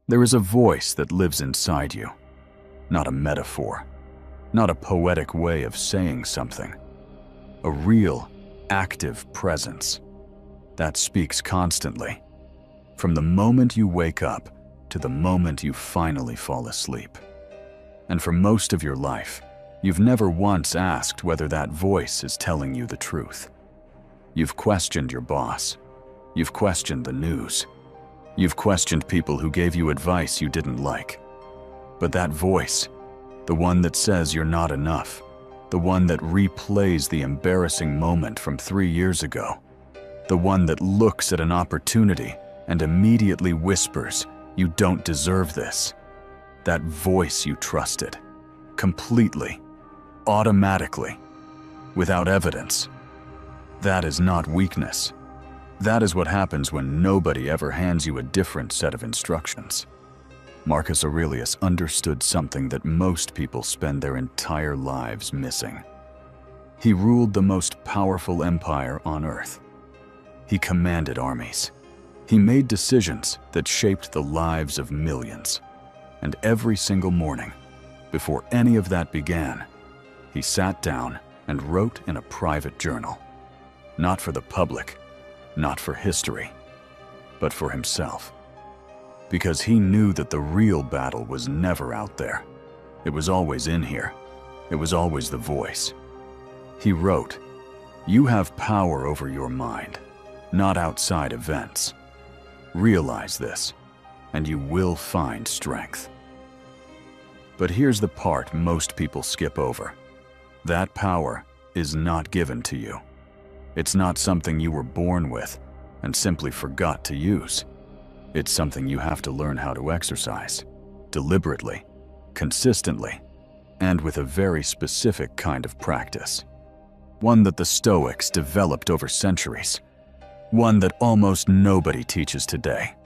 There is a voice that lives inside you, not a metaphor, not a poetic way of saying something. A real, active presence that speaks constantly, from the moment you wake up to the moment you finally fall asleep. And for most of your life, you've never once asked whether that voice is telling you the truth. You've questioned your boss. You've questioned the news. You've questioned people who gave you advice you didn't like. But that voice, the one that says you're not enough, the one that replays the embarrassing moment from 3 years ago, the one that looks at an opportunity and immediately whispers, "You don't deserve this." That voice you trusted, completely, automatically, without evidence. That is not weakness. That is what happens when nobody ever hands you a different set of instructions. Marcus Aurelius understood something that most people spend their entire lives missing. He ruled the most powerful empire on earth. He commanded armies. He made decisions that shaped the lives of millions. And every single morning, before any of that began, he sat down and wrote in a private journal. Not for the public, not for history, but for himself. Because he knew that the real battle was never out there. It was always in here. It was always the voice. He wrote, "You have power over your mind, not outside events. Realize this, and you will find strength." But here's the part most people skip over. That power is not given to you. It's not something you were born with and simply forgot to use. It's something you have to learn how to exercise, deliberately, consistently, and with a very specific kind of practice. One that the Stoics developed over centuries. One that almost nobody teaches today.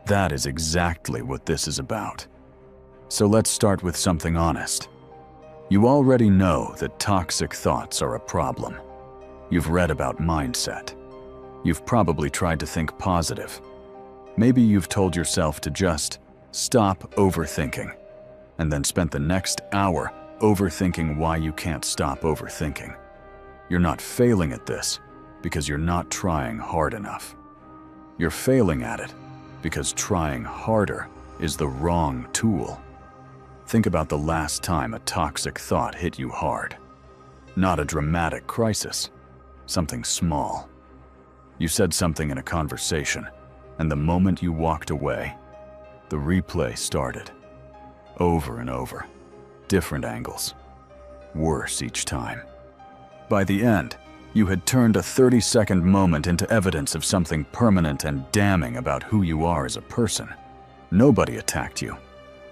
That is exactly what this is about. So let's start with something honest. You already know that toxic thoughts are a problem. You've read about mindset. You've probably tried to think positive. Maybe you've told yourself to just stop overthinking, and then spent the next hour overthinking why you can't stop overthinking. You're not failing at this because you're not trying hard enough. You're failing at it because trying harder is the wrong tool. Think about the last time a toxic thought hit you hard. Not a dramatic crisis, something small. You said something in a conversation, and the moment you walked away, the replay started. Over and over, different angles, worse each time. By the end, you had turned a 30-second moment into evidence of something permanent and damning about who you are as a person. Nobody attacked you.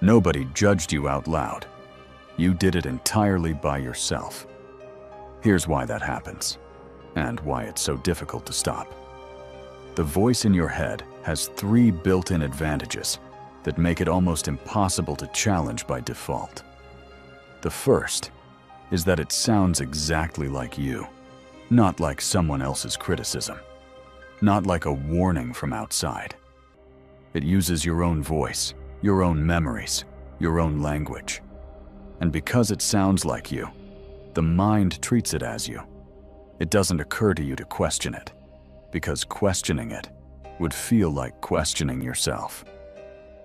Nobody judged you out loud. You did it entirely by yourself. Here's why that happens, and why it's so difficult to stop. The voice in your head has 3 built-in advantages that make it almost impossible to challenge by default. The first is that it sounds exactly like you, not like someone else's criticism, not like a warning from outside. It uses your own voice, your own memories, your own language. And because it sounds like you, the mind treats it as you. It doesn't occur to you to question it, because questioning it would feel like questioning yourself.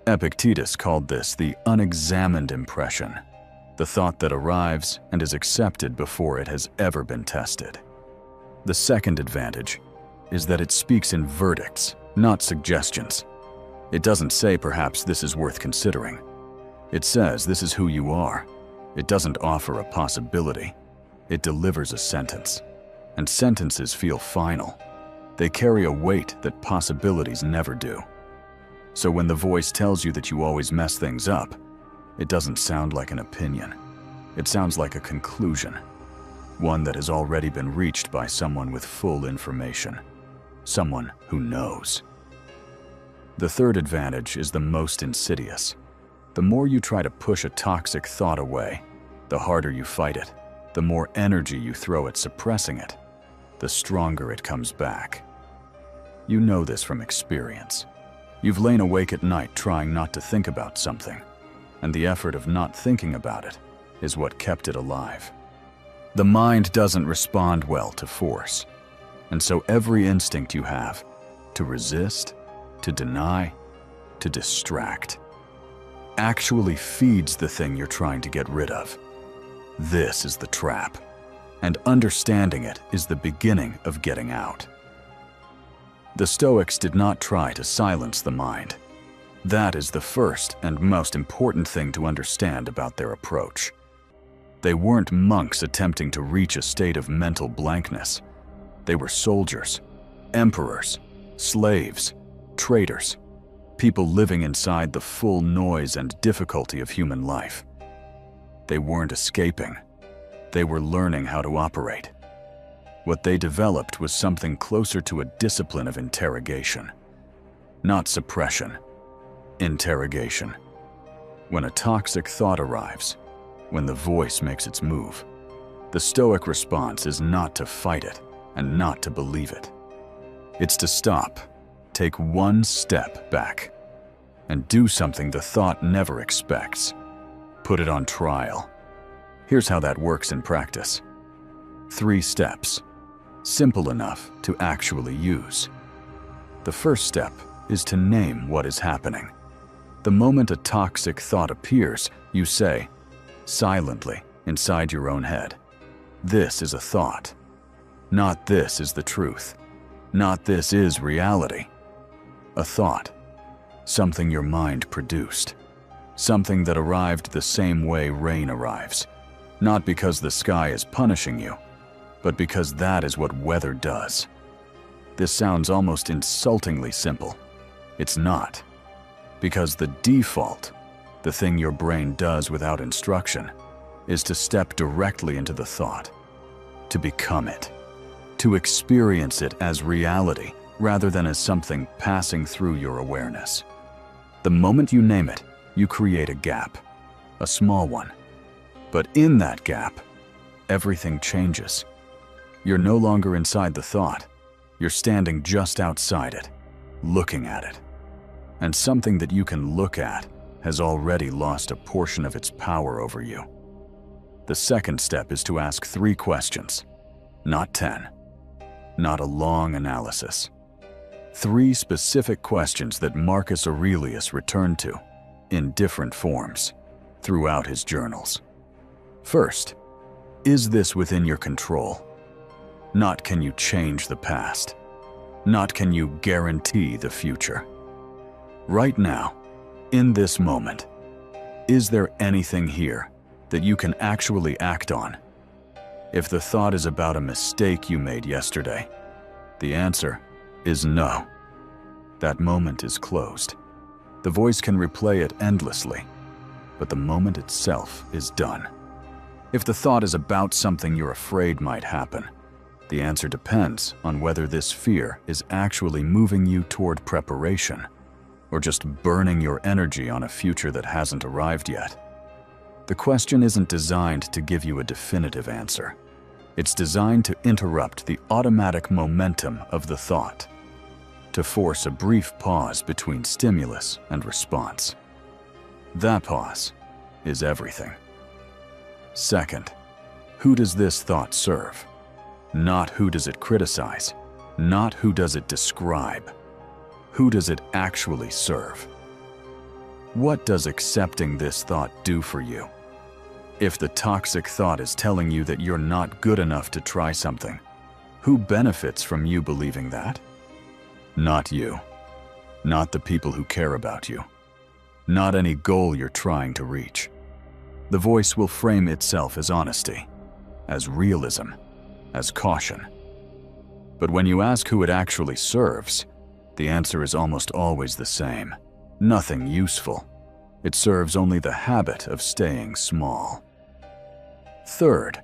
Epictetus called this the unexamined impression, the thought that arrives and is accepted before it has ever been tested. The second advantage is that it speaks in verdicts, not suggestions. It doesn't say, perhaps this is worth considering. It says this is who you are. It doesn't offer a possibility. It delivers a sentence. And sentences feel final. They carry a weight that possibilities never do. So when the voice tells you that you always mess things up, it doesn't sound like an opinion. It sounds like a conclusion. One that has already been reached by someone with full information. Someone who knows. The third advantage is the most insidious. The more you try to push a toxic thought away, the harder you fight it, the more energy you throw at suppressing it, the stronger it comes back. You know this from experience. You've lain awake at night trying not to think about something, and the effort of not thinking about it is what kept it alive. The mind doesn't respond well to force, and so every instinct you have to resist, to deny, to distract, actually feeds the thing you're trying to get rid of. This is the trap, and understanding it is the beginning of getting out. The Stoics did not try to silence the mind. That is the first and most important thing to understand about their approach. They weren't monks attempting to reach a state of mental blankness. They were soldiers, emperors, slaves, traitors, people living inside the full noise and difficulty of human life. They weren't escaping. They were learning how to operate. What they developed was something closer to a discipline of interrogation. Not suppression, interrogation. When a toxic thought arrives, when the voice makes its move, the Stoic response is not to fight it and not to believe it. It's to stop, take one step back, and do something the thought never expects. Put it on trial. Here's how that works in practice. 3 steps, simple enough to actually use. The first step is to name what is happening. The moment a toxic thought appears, you say, silently, inside your own head, "This is a thought. Not this is the truth. Not this is reality." A thought, something your mind produced. Something that arrived the same way rain arrives. Not because the sky is punishing you, but because that is what weather does. This sounds almost insultingly simple. It's not. Because the default, the thing your brain does without instruction, is to step directly into the thought, to become it, to experience it as reality rather than as something passing through your awareness. The moment you name it, you create a gap, a small one. But in that gap, everything changes. You're no longer inside the thought. You're standing just outside it, looking at it. And something that you can look at has already lost a portion of its power over you. The second step is to ask 3 questions, not 10. Not a long analysis. 3 specific questions that Marcus Aurelius returned to, in different forms, throughout his journals. First, is this within your control? Not can you change the past. Not can you guarantee the future. Right now, in this moment, is there anything here that you can actually act on? If the thought is about a mistake you made yesterday, the answer is no. That moment is closed. The voice can replay it endlessly, but the moment itself is done. If the thought is about something you're afraid might happen, the answer depends on whether this fear is actually moving you toward preparation or just burning your energy on a future that hasn't arrived yet. The question isn't designed to give you a definitive answer. It's designed to interrupt the automatic momentum of the thought, to force a brief pause between stimulus and response. That pause is everything. Second, who does this thought serve? Not who does it criticize, not who does it describe. Who does it actually serve? What does accepting this thought do for you? If the toxic thought is telling you that you're not good enough to try something, who benefits from you believing that? Not you. Not the people who care about you. Not any goal you're trying to reach. The voice will frame itself as honesty, as realism, as caution. But when you ask who it actually serves, the answer is almost always the same. Nothing useful. It serves only the habit of staying small. Third,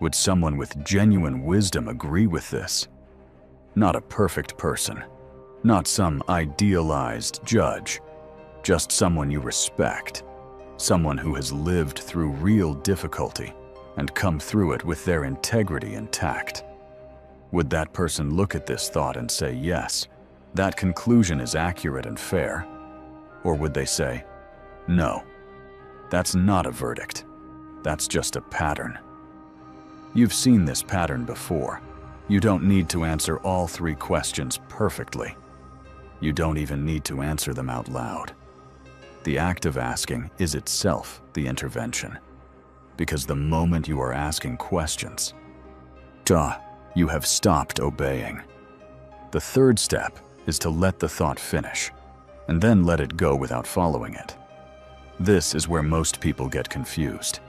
would someone with genuine wisdom agree with this? Not a perfect person, not some idealized judge, just someone you respect, someone who has lived through real difficulty and come through it with their integrity intact. Would that person look at this thought and say yes, that conclusion is accurate and fair? Or would they say, no, that's not a verdict, that's just a pattern? You've seen this pattern before. You don't need to answer all 3 questions perfectly. You don't even need to answer them out loud. The act of asking is itself the intervention, because the moment you are asking questions, you have stopped obeying. The 3rd step is to let the thought finish, and then let it go without following it. This is where most people get confused.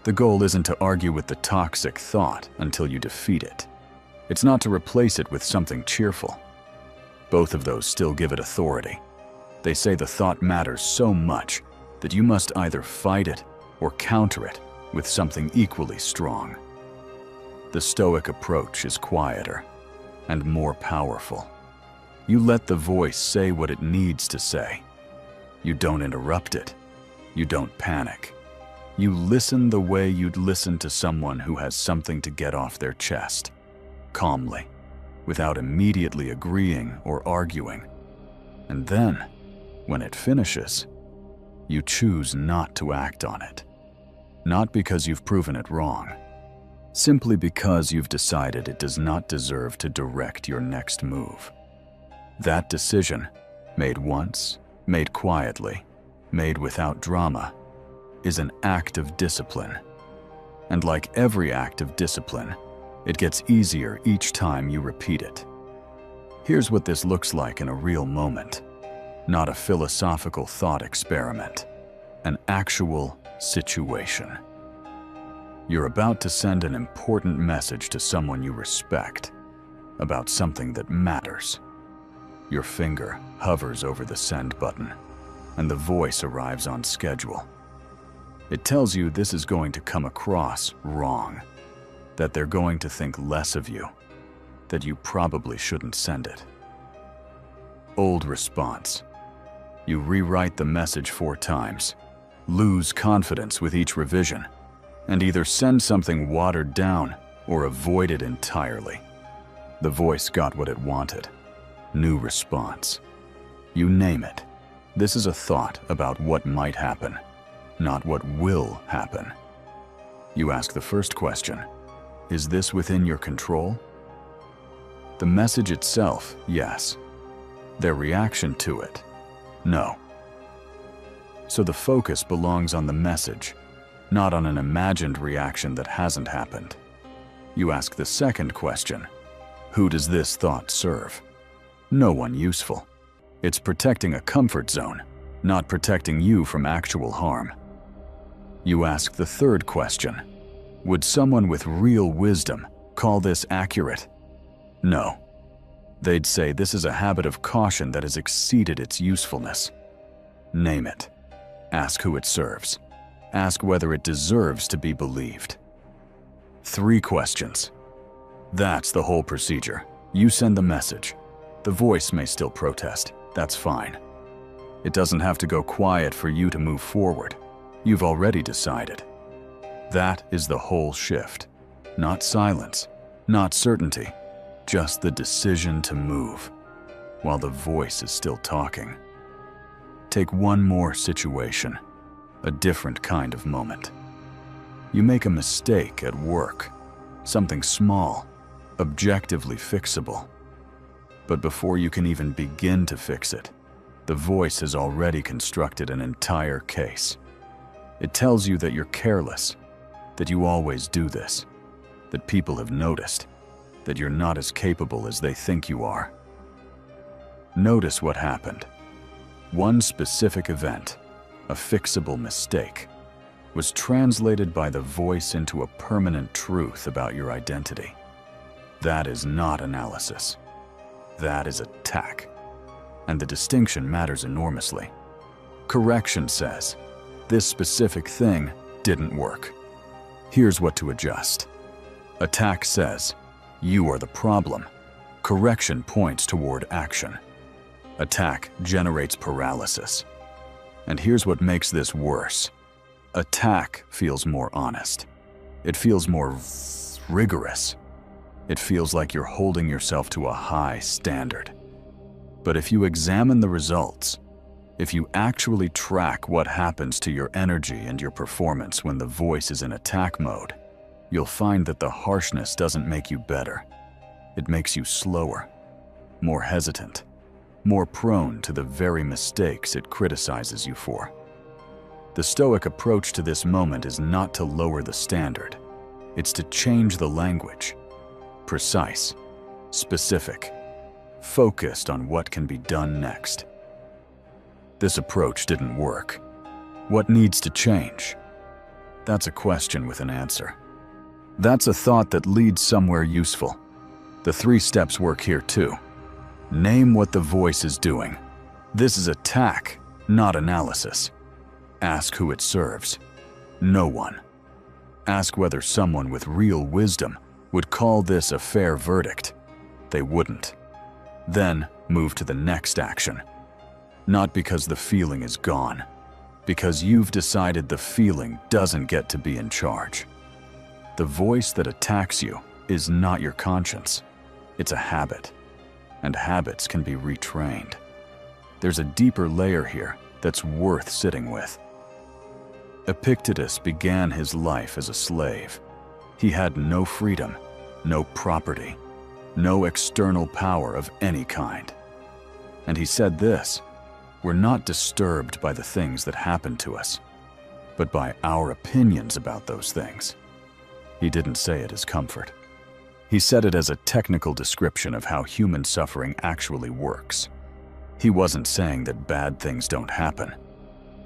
The goal isn't to argue with the toxic thought until you defeat it. It's not to replace it with something cheerful. Both of those still give it authority. They say the thought matters so much that you must either fight it or counter it with something equally strong. The Stoic approach is quieter and more powerful. You let the voice say what it needs to say. You don't interrupt it. You don't panic. You listen the way you'd listen to someone who has something to get off their chest, calmly, without immediately agreeing or arguing. And then, when it finishes, you choose not to act on it. Not because you've proven it wrong, simply because you've decided it does not deserve to direct your next move. That decision, made once, made quietly, made without drama, is an act of discipline. And like every act of discipline, it gets easier each time you repeat it. Here's what this looks like in a real moment. Not a philosophical thought experiment, an actual situation. You're about to send an important message to someone you respect about something that matters. Your finger hovers over the send button, and the voice arrives on schedule. It tells you this is going to come across wrong, that they're going to think less of you, that you probably shouldn't send it. Old response. You rewrite the message 4 times, lose confidence with each revision, and either send something watered down or avoid it entirely. The voice got what it wanted. New response. You name it. This is a thought about what might happen, not what will happen. You ask the first question, is this within your control? The message itself, yes. Their reaction to it, no. So the focus belongs on the message, not on an imagined reaction that hasn't happened. You ask the second question, who does this thought serve? No one useful. It's protecting a comfort zone, not protecting you from actual harm. You ask the third question, would someone with real wisdom call this accurate? No. They'd say this is a habit of caution that has exceeded its usefulness. Name it. Ask who it serves. Ask whether it deserves to be believed. 3 questions. That's the whole procedure. You send the message. The voice may still protest. That's fine. It doesn't have to go quiet for you to move forward. You've already decided. That is the whole shift. Not silence, not certainty, just the decision to move, while the voice is still talking. Take one more situation, a different kind of moment. You make a mistake at work, something small, objectively fixable. But before you can even begin to fix it, the voice has already constructed an entire case. It tells you that you're careless, that you always do this, that people have noticed, that you're not as capable as they think you are. Notice what happened. One specific event, a fixable mistake, was translated by the voice into a permanent truth about your identity. That is not analysis. That is attack. And the distinction matters enormously. Correction says, this specific thing didn't work. Here's what to adjust. Attack says, you are the problem. Correction points toward action. Attack generates paralysis. And here's what makes this worse. Attack feels more honest. It feels more rigorous. It feels like you're holding yourself to a high standard. But if you examine the results, if you actually track what happens to your energy and your performance when the voice is in attack mode, you'll find that the harshness doesn't make you better. It makes you slower, more hesitant, more prone to the very mistakes it criticizes you for. The Stoic approach to this moment is not to lower the standard. It's to change the language. Precise, specific, focused on what can be done next. This approach didn't work. What needs to change? That's a question with an answer. That's a thought that leads somewhere useful. The 3 steps work here too. Name what the voice is doing. This is attack, not analysis. Ask who it serves. No one. Ask whether someone with real wisdom would call this a fair verdict. They wouldn't. Then move to the next action. Not because the feeling is gone, because you've decided the feeling doesn't get to be in charge. The voice that attacks you is not your conscience. It's a habit, and habits can be retrained. There's a deeper layer here that's worth sitting with. Epictetus began his life as a slave. He had no freedom, no property, no external power of any kind. And he said this: we're not disturbed by the things that happen to us, but by our opinions about those things. He didn't say it as comfort. He said it as a technical description of how human suffering actually works. He wasn't saying that bad things don't happen.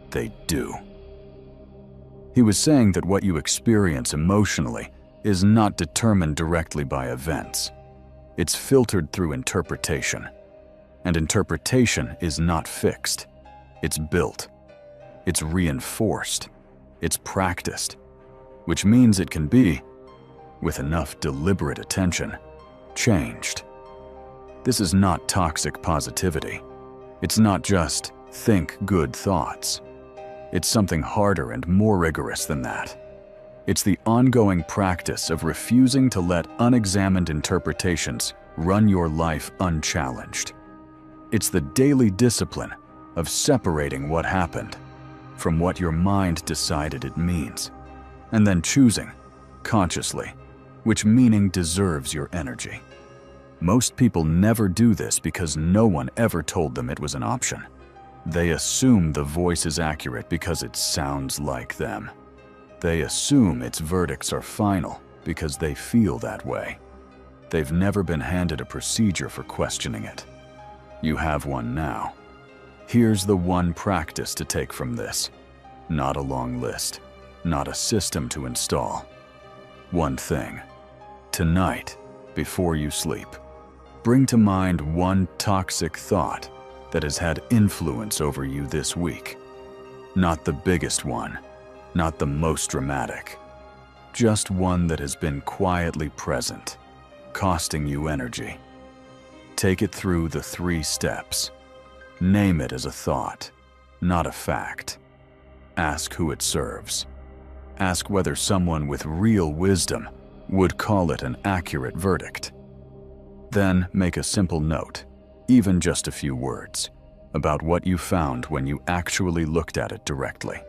They do. He was saying that what you experience emotionally is not determined directly by events. It's filtered through interpretation. And interpretation is not fixed. It's built. It's reinforced. It's practiced. Which means it can be, with enough deliberate attention, changed. This is not toxic positivity. It's not just think good thoughts. It's something harder and more rigorous than that. It's the ongoing practice of refusing to let unexamined interpretations run your life unchallenged. It's the daily discipline of separating what happened from what your mind decided it means, and then choosing, consciously, which meaning deserves your energy. Most people never do this because no one ever told them it was an option. They assume the voice is accurate because it sounds like them. They assume its verdicts are final because they feel that way. They've never been handed a procedure for questioning it. You have one now. Here's the one practice to take from this. Not a long list, not a system to install. One thing. Tonight, before you sleep, bring to mind one toxic thought that has had influence over you this week. Not the biggest one, not the most dramatic. Just one that has been quietly present, costing you energy. Take it through the 3 steps. Name it as a thought, not a fact. Ask who it serves. Ask whether someone with real wisdom would call it an accurate verdict. Then make a simple note, even just a few words, about what you found when you actually looked at it directly.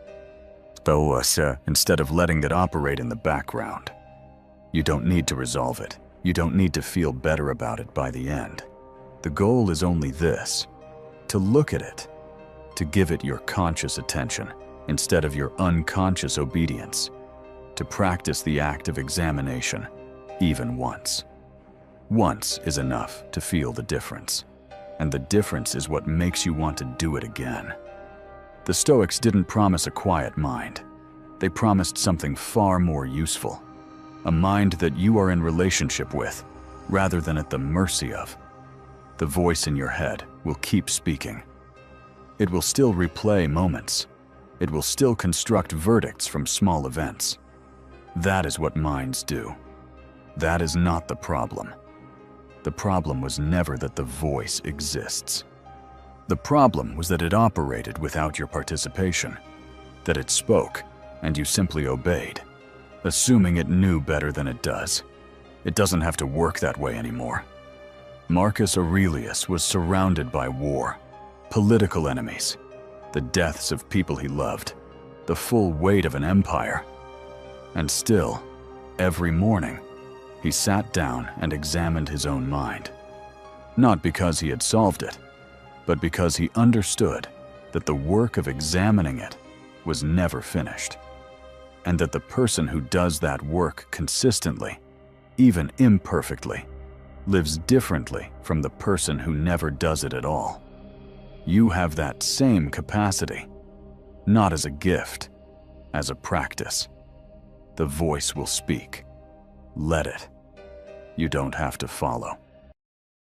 Instead of letting it operate in the background. You don't need to resolve it. You don't need to feel better about it by the end. The goal is only this: to look at it, to give it your conscious attention instead of your unconscious obedience, to practice the act of examination, even once. Once is enough to feel the difference, and the difference is what makes you want to do it again. The Stoics didn't promise a quiet mind. They promised something far more useful, a mind that you are in relationship with, rather than at the mercy of. The voice in your head will keep speaking. It will still replay moments. It will still construct verdicts from small events. That is what minds do. That is not the problem. The problem was never that the voice exists. The problem was that it operated without your participation, that it spoke and you simply obeyed, assuming it knew better than it does. It doesn't have to work that way anymore. Marcus Aurelius was surrounded by war, political enemies, the deaths of people he loved, the full weight of an empire. And still, every morning, he sat down and examined his own mind. Not because he had solved it, but because he understood that the work of examining it was never finished, and that the person who does that work consistently, even imperfectly, lives differently from the person who never does it at all. You have that same capacity, not as a gift, as a practice. The voice will speak. Let it. You don't have to follow.